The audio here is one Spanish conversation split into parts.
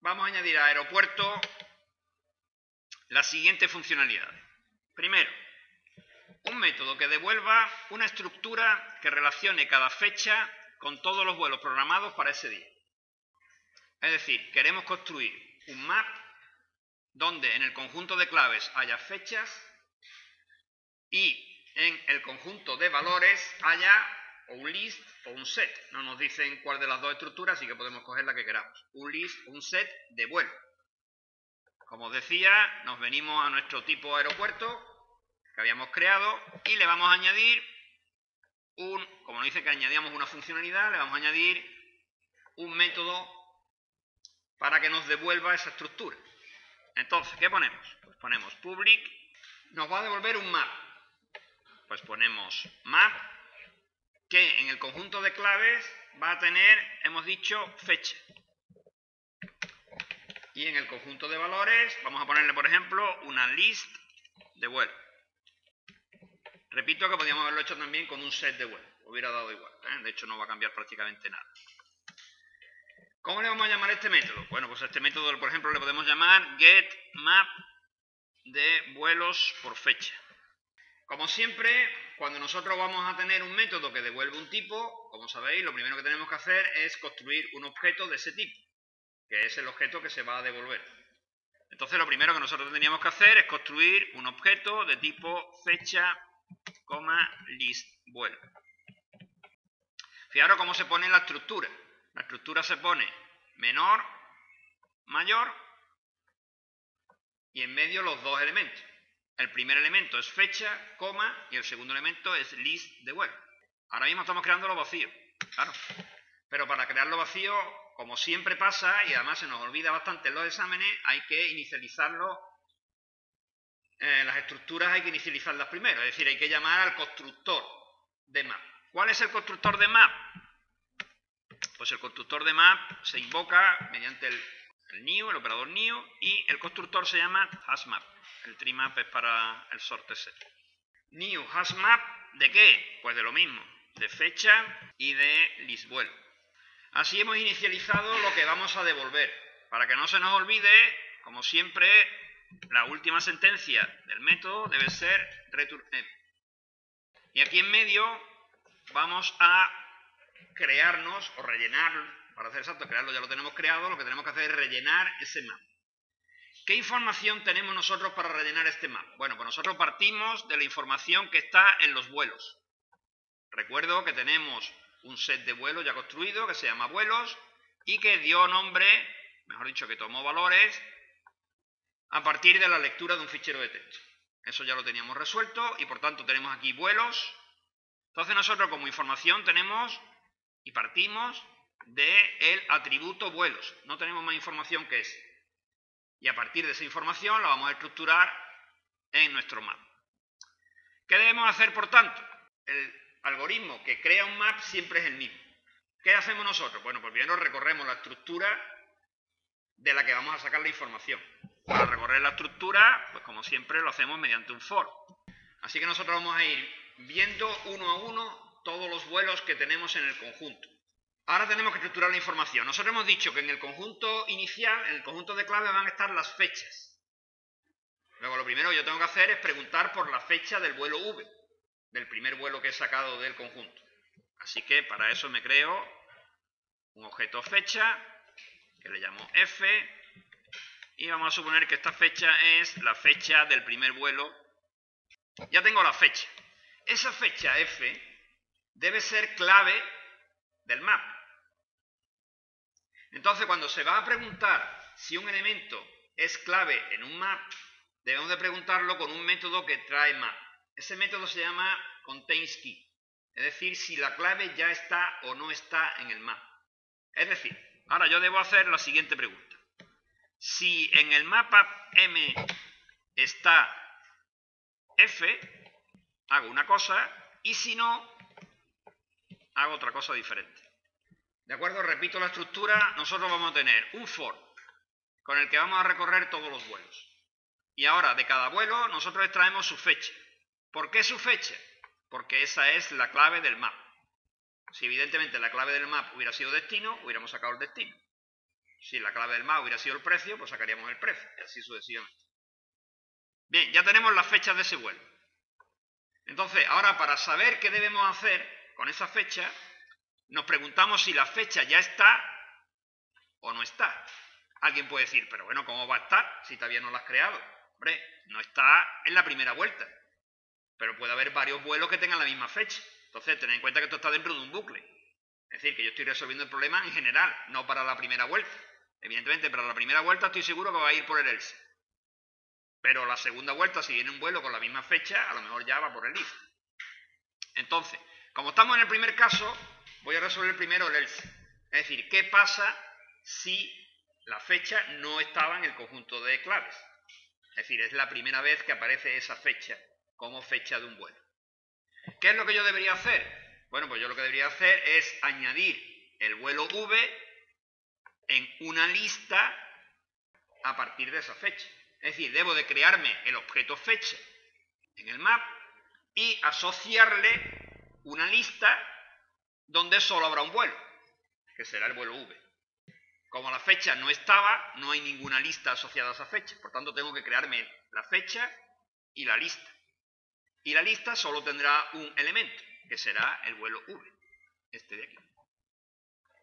vamos a añadir a aeropuerto las siguientes funcionalidades. Primero, un método que devuelva una estructura que relacione cada fecha con todos los vuelos programados para ese día. Es decir, queremos construir un map donde en el conjunto de claves haya fechas y en el conjunto de valores haya o un list o un set. No nos dicen cuál de las dos estructuras, así que podemos coger la que queramos. Un list o un set de vuelo. Como os decía, nos venimos a nuestro tipo aeropuerto que habíamos creado y le vamos a añadir como nos dice que añadíamos una funcionalidad, le vamos a añadir un método para que nos devuelva esa estructura. Entonces, ¿qué ponemos? Pues ponemos public, nos va a devolver un map. Pues ponemos map, que en el conjunto de claves va a tener, hemos dicho, fecha. Y en el conjunto de valores vamos a ponerle, por ejemplo, una list de vuelo. Repito que podríamos haberlo hecho también con un set de vuelo. Hubiera dado igual, ¿eh? De hecho no va a cambiar prácticamente nada. ¿Cómo le vamos a llamar a este método? Bueno, pues a este método, por ejemplo, le podemos llamar getMap de vuelos por fecha. Como siempre, cuando nosotros vamos a tener un método que devuelve un tipo, como sabéis, lo primero que tenemos que hacer es construir un objeto de ese tipo, que es el objeto que se va a devolver. Entonces, lo primero que nosotros tendríamos que hacer es construir un objeto de tipo fecha, list vuelo. Fijaros cómo se pone la estructura. La estructura se pone menor, mayor y en medio los dos elementos. El primer elemento es fecha, coma y el segundo elemento es list de vuelo. Ahora mismo estamos creando los vacíos, claro. Pero para crearlo vacío, como siempre pasa, y además se nos olvida bastante en los exámenes, hay que inicializarlo. Las estructuras hay que inicializarlas primero, es decir, hay que llamar al constructor de map. ¿Cuál es el constructor de map? Pues el constructor de map se invoca mediante el new, el operador new, y el constructor se llama hashMap. El trimap es para el sort set. New hashMap, ¿de qué? Pues de lo mismo, de fecha y de list vuelo. Así hemos inicializado lo que vamos a devolver. Para que no se nos olvide, como siempre, la última sentencia del método debe ser return. Y aquí en medio vamos a crearnos o rellenar, para hacer exacto, crearlo ya lo tenemos creado, lo que tenemos que hacer es rellenar ese map. ¿Qué información tenemos nosotros para rellenar este map? Bueno, pues nosotros partimos de la información que está en los vuelos. Recuerdo que tenemos un set de vuelos ya construido que se llama vuelos y que dio nombre, mejor dicho, que tomó valores a partir de la lectura de un fichero de texto. Eso ya lo teníamos resuelto y por tanto tenemos aquí vuelos. Entonces nosotros como información tenemos y partimos del atributo vuelos. No tenemos más información que ese. Y a partir de esa información la vamos a estructurar en nuestro map. ¿Qué debemos hacer, por tanto? El algoritmo que crea un map siempre es el mismo. ¿Qué hacemos nosotros? Bueno, pues primero recorremos la estructura de la que vamos a sacar la información. Para recorrer la estructura, pues como siempre lo hacemos mediante un for. Así que nosotros vamos a ir viendo uno a uno todos los vuelos que tenemos en el conjunto. Ahora tenemos que estructurar la información. Nosotros hemos dicho que en el conjunto inicial, en el conjunto de claves, van a estar las fechas. Luego lo primero que yo tengo que hacer es preguntar por la fecha del vuelo V, del primer vuelo que he sacado del conjunto. Así que para eso me creo un objeto fecha, que le llamo f, y vamos a suponer que esta fecha es la fecha del primer vuelo. Ya tengo la fecha. Esa fecha f debe ser clave del map. Entonces, cuando se va a preguntar si un elemento es clave en un map, debemos de preguntarlo con un método que trae map. Ese método se llama containSKey, es decir, si la clave ya está o no está en el map. Es decir, ahora yo debo hacer la siguiente pregunta. Si en el mapa M está F, hago una cosa, y si no, hago otra cosa diferente. ¿De acuerdo? Repito la estructura. Nosotros vamos a tener un for con el que vamos a recorrer todos los vuelos. Y ahora, de cada vuelo, nosotros extraemos su fecha. ¿Por qué su fecha? Porque esa es la clave del map. Si evidentemente la clave del map hubiera sido destino, hubiéramos sacado el destino. Si la clave del map hubiera sido el precio, pues sacaríamos el precio, y así sucesivamente. Bien, ya tenemos las fechas de ese vuelo. Entonces, ahora para saber qué debemos hacer con esa fecha, nos preguntamos si la fecha ya está o no está. Alguien puede decir, pero bueno, ¿cómo va a estar si todavía no la has creado? Hombre, no está en la primera vuelta, pero puede haber varios vuelos que tengan la misma fecha. Entonces, tened en cuenta que esto está dentro de un bucle. Es decir, que yo estoy resolviendo el problema en general, no para la primera vuelta. Evidentemente, para la primera vuelta estoy seguro que va a ir por el else. Pero la segunda vuelta, si viene un vuelo con la misma fecha, a lo mejor ya va por el if. Entonces, como estamos en el primer caso, voy a resolver primero el else. Es decir, ¿qué pasa si la fecha no estaba en el conjunto de claves? Es decir, es la primera vez que aparece esa fecha como fecha de un vuelo. ¿Qué es lo que yo debería hacer? Bueno, pues yo lo que debería hacer es añadir el vuelo v en una lista a partir de esa fecha. Es decir, debo de crearme el objeto fecha en el map y asociarle una lista donde solo habrá un vuelo, que será el vuelo v. Como la fecha no estaba, no hay ninguna lista asociada a esa fecha. Por tanto, tengo que crearme la fecha y la lista. Y la lista solo tendrá un elemento, que será el vuelo v, este de aquí.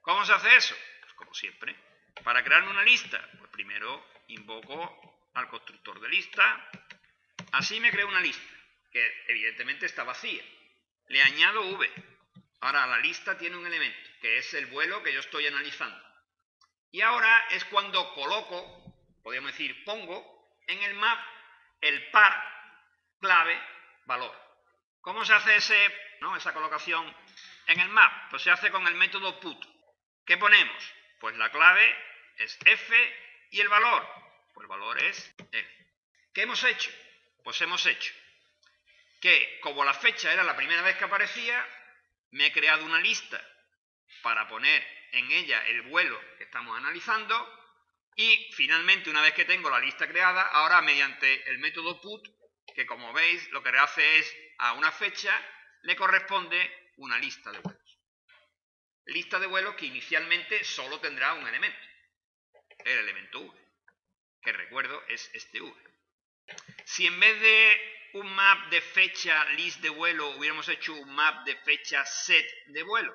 ¿Cómo se hace eso? Pues como siempre. Para crearme una lista, pues primero invoco al constructor de lista. Así me creo una lista, que evidentemente está vacía. Le añado v. Ahora la lista tiene un elemento, que es el vuelo que yo estoy analizando. Y ahora es cuando coloco, podríamos decir pongo, en el map el par clave valor. ¿Cómo se hace esa colocación en el map? Pues se hace con el método put. ¿Qué ponemos? Pues la clave es f y el valor, pues el valor es f. ¿Qué hemos hecho? Pues hemos hecho que, como la fecha era la primera vez que aparecía, me he creado una lista para poner en ella el vuelo que estamos analizando y finalmente, una vez que tengo la lista creada, ahora mediante el método put, que como veis lo que hace es a una fecha le corresponde una lista de vuelos. Lista de vuelos que inicialmente solo tendrá un elemento, el elemento v, que recuerdo es este v. Si en vez de un map de fecha list de vuelo hubiéramos hecho un map de fecha set de vuelo,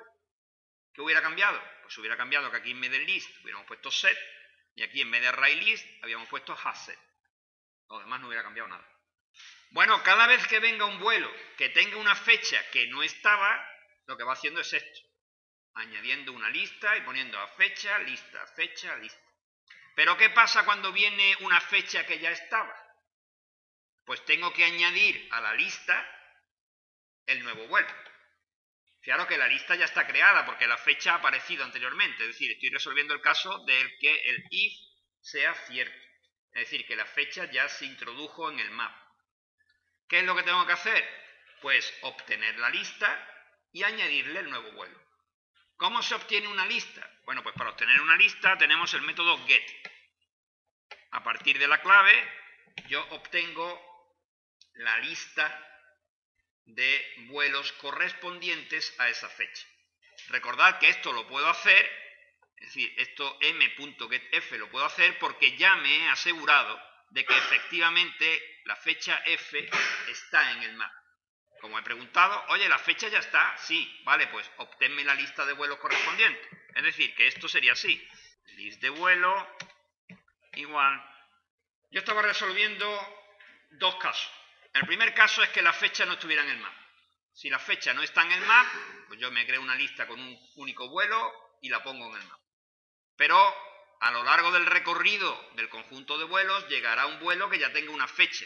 ¿qué hubiera cambiado? Pues hubiera cambiado que aquí en vez de list hubiéramos puesto set y aquí en vez de array list habíamos puesto hasset. Lo demás no hubiera cambiado nada. Bueno, cada vez que venga un vuelo que tenga una fecha que no estaba, lo que va haciendo es esto, añadiendo una lista y poniendo a fecha, lista, lista. Pero ¿qué pasa cuando viene una fecha que ya estaba? Pues tengo que añadir a la lista el nuevo vuelo. Fijaros que la lista ya está creada porque la fecha ha aparecido anteriormente. Es decir, estoy resolviendo el caso de que el if sea cierto. Es decir, que la fecha ya se introdujo en el map. ¿Qué es lo que tengo que hacer? Pues obtener la lista y añadirle el nuevo vuelo. ¿Cómo se obtiene una lista? Bueno, pues para obtener una lista tenemos el método get. A partir de la clave yo obtengo la lista de vuelos correspondientes a esa fecha. Recordad que esto lo puedo hacer, es decir, esto m.getf lo puedo hacer porque ya me he asegurado de que efectivamente la fecha f está en el map. Como he preguntado, oye, ¿la fecha ya está? Sí, vale, pues obténme la lista de vuelos correspondiente. Es decir, que esto sería así. List de vuelo igual. Yo estaba resolviendo dos casos. El primer caso es que la fecha no estuviera en el map. Si la fecha no está en el map, pues yo me creo una lista con un único vuelo y la pongo en el map. Pero a lo largo del recorrido del conjunto de vuelos llegará un vuelo que ya tenga una fecha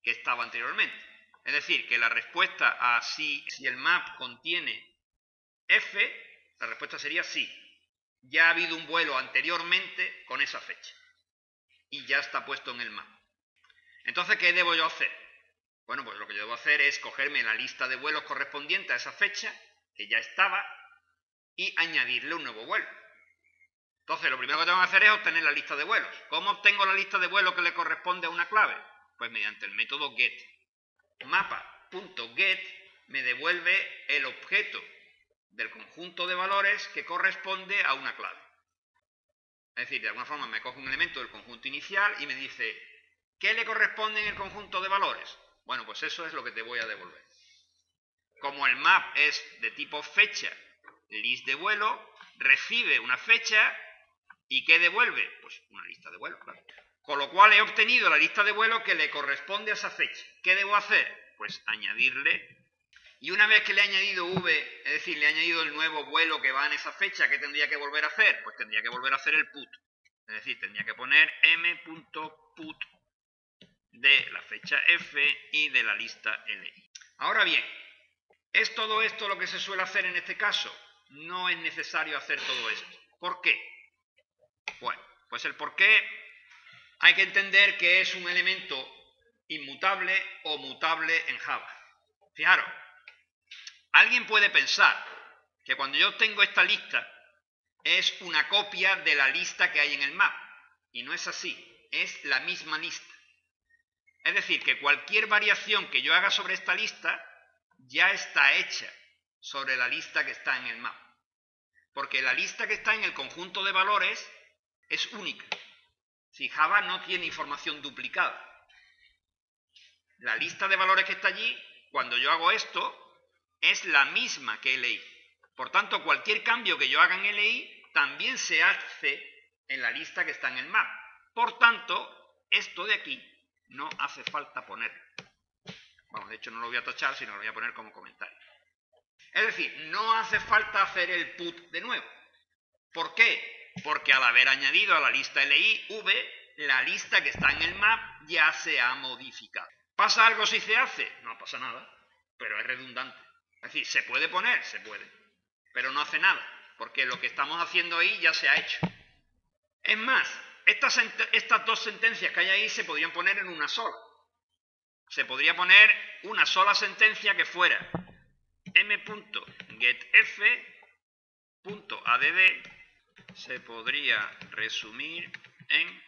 que estaba anteriormente. Es decir, que la respuesta a si el map contiene f, la respuesta sería sí. Ya ha habido un vuelo anteriormente con esa fecha y ya está puesto en el map. Entonces, ¿qué debo yo hacer? Bueno, pues lo que yo debo hacer es cogerme la lista de vuelos correspondiente a esa fecha, que ya estaba, y añadirle un nuevo vuelo. Entonces, lo primero que tengo que hacer es obtener la lista de vuelos. ¿Cómo obtengo la lista de vuelos que le corresponde a una clave? Pues mediante el método get. Mapa.get me devuelve el objeto del conjunto de valores que corresponde a una clave. Es decir, de alguna forma me coge un elemento del conjunto inicial y me dice, ¿qué le corresponde en el conjunto de valores? Bueno, pues eso es lo que te voy a devolver. Como el map es de tipo fecha, list de vuelo, recibe una fecha y ¿qué devuelve? Pues una lista de vuelo, claro. Con lo cual he obtenido la lista de vuelo que le corresponde a esa fecha. ¿Qué debo hacer? Pues añadirle. Y una vez que le he añadido v, es decir, le he añadido el nuevo vuelo que va en esa fecha, ¿qué tendría que volver a hacer? Pues tendría que volver a hacer el put. Es decir, tendría que poner m.put de la fecha f y de la lista li. Ahora bien, ¿es todo esto lo que se suele hacer en este caso? No es necesario hacer todo esto. ¿Por qué? Bueno, pues el por qué hay que entender que es un elemento inmutable o mutable en Java. Fijaros, alguien puede pensar que cuando yo tengo esta lista es una copia de la lista que hay en el map. Y no es así, es la misma lista. Es decir, que cualquier variación que yo haga sobre esta lista ya está hecha sobre la lista que está en el map. Porque la lista que está en el conjunto de valores es única. Si Java no tiene información duplicada. La lista de valores que está allí, cuando yo hago esto, es la misma que LI. Por tanto, cualquier cambio que yo haga en LI también se hace en la lista que está en el map. Por tanto, esto de aquí no hace falta ponerlo. Vamos, de hecho no lo voy a tachar, sino lo voy a poner como comentario. Es decir, no hace falta hacer el put de nuevo. ¿Por qué? Porque al haber añadido a la lista LI, V, la lista que está en el map ya se ha modificado. ¿Pasa algo si se hace? No pasa nada, pero es redundante. Es decir, ¿se puede poner? Se puede, pero no hace nada, porque lo que estamos haciendo ahí ya se ha hecho. Es más, estas dos sentencias que hay ahí se podrían poner en una sola. Se podría poner una sola sentencia que fuera m.getf.add se podría resumir en...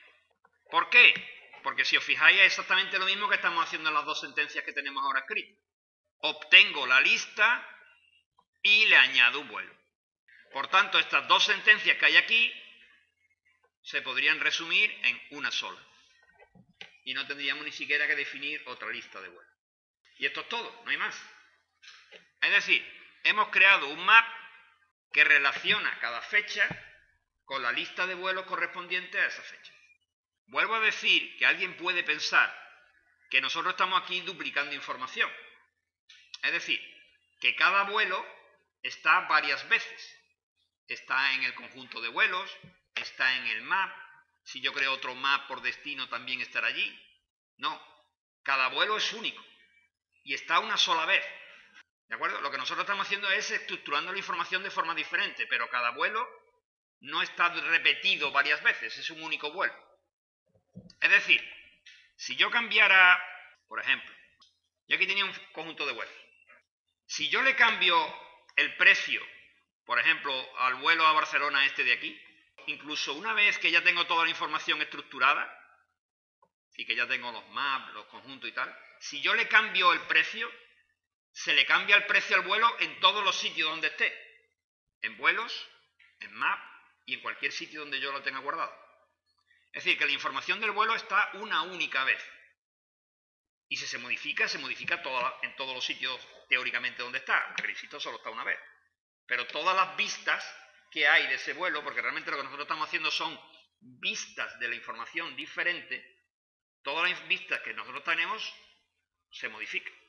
¿Por qué? Porque si os fijáis es exactamente lo mismo que estamos haciendo en las dos sentencias que tenemos ahora escritas. Obtengo la lista y le añado un vuelo. Por tanto, estas dos sentencias que hay aquí se podrían resumir en una sola. Y no tendríamos ni siquiera que definir otra lista de vuelos. Y esto es todo, no hay más. Es decir, hemos creado un map que relaciona cada fecha con la lista de vuelos correspondiente a esa fecha. Vuelvo a decir que alguien puede pensar que nosotros estamos aquí duplicando información. Es decir, que cada vuelo está varias veces. Está en el conjunto de vuelos, está en el map. Si yo creo otro map por destino también estará allí. No, cada vuelo es único y está una sola vez. ¿De acuerdo? Lo que nosotros estamos haciendo es estructurando la información de forma diferente, pero cada vuelo no está repetido varias veces, es un único vuelo. Es decir, si yo cambiara, por ejemplo, yo aquí tenía un conjunto de vuelos. Si yo le cambio el precio, por ejemplo, al vuelo a Barcelona este de aquí, incluso una vez que ya tengo toda la información estructurada y que ya tengo los maps, los conjuntos y tal, si yo le cambio el precio, se le cambia el precio al vuelo en todos los sitios donde esté. En vuelos, en map y en cualquier sitio donde yo lo tenga guardado. Es decir, que la información del vuelo está una única vez. Y si se modifica en todos los sitios teóricamente donde está. Aunque el requisito solo está una vez. Pero todas las vistas que hay de ese vuelo, porque realmente lo que nosotros estamos haciendo son vistas de la información diferente, todas las vistas que nosotros tenemos se modifican.